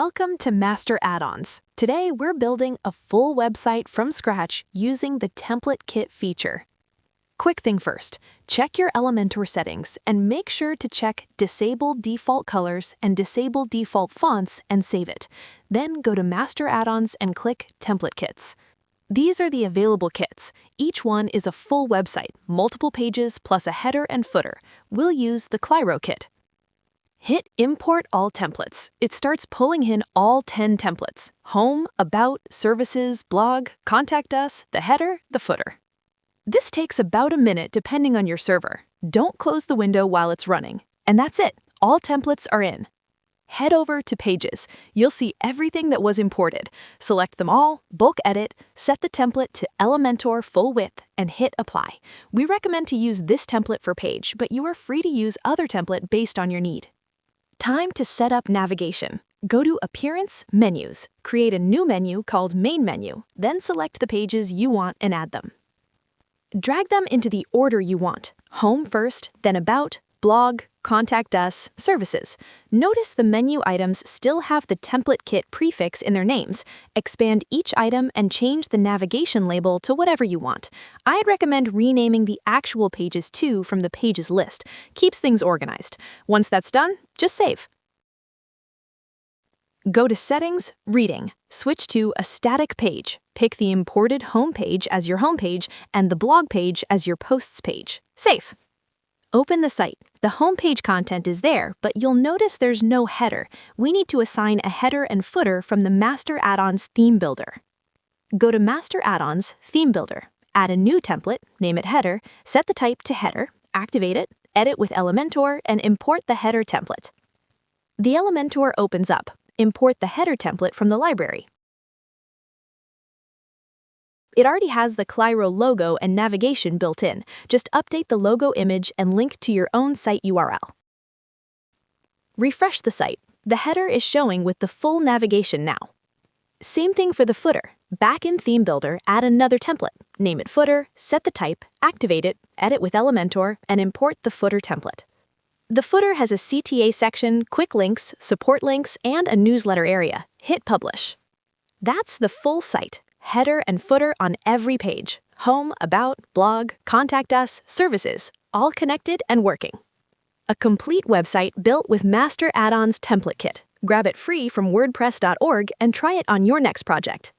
Welcome to Master Addons. Today we're building a full website from scratch using the Template Kit feature. Quick thing first, check your Elementor settings and make sure to check Disable Default Colors and Disable Default Fonts and save it. Then go to Master Addons and click Template Kits. These are the available kits. Each one is a full website, multiple pages plus a header and footer. We'll use the Cliro kit. Hit Import All Templates. It starts pulling in all 10 templates: Home, About, Services, Blog, Contact Us, the header, the footer. This takes about a minute depending on your server. Don't close the window while it's running. And that's it. All templates are in. Head over to Pages. You'll see everything that was imported. Select them all, bulk edit, set the template to Elementor Full Width, and hit Apply. We recommend to use this template for page, but you are free to use other template based on your need. Time to set up navigation. Go to Appearance, Menus. Create a new menu called Main Menu, then select the pages you want and add them. Drag them into the order you want. Home first, then About, Blog, Contact Us, Services. Notice the menu items still have the Template Kit prefix in their names. Expand each item and change the navigation label to whatever you want. I'd recommend renaming the actual pages too from the pages list. Keeps things organized. Once that's done, just save. Go to Settings, Reading. Switch to a static page. Pick the imported home page as your home page and the blog page as your posts page. Save. Open the site. The homepage content is there, but you'll notice there's no header. We need to assign a header and footer from the Master Addons Theme Builder. Go to Master Addons Theme Builder. Add a new template, name it Header, set the type to Header, activate it, edit with Elementor, and import the header template. The Elementor opens up. Import the header template from the library. It already has the Cliro logo and navigation built in. Just update the logo image and link to your own site URL. Refresh the site. The header is showing with the full navigation now. Same thing for the footer. Back in Theme Builder, add another template. Name it Footer, set the type, activate it, edit with Elementor, and import the footer template. The footer has a CTA section, quick links, support links, and a newsletter area. Hit Publish. That's the full site. Header and footer on every page. Home, About, Blog, Contact Us, Services, all connected and working. A complete website built with Master Addons Template Kit. Grab it free from WordPress.org and try it on your next project.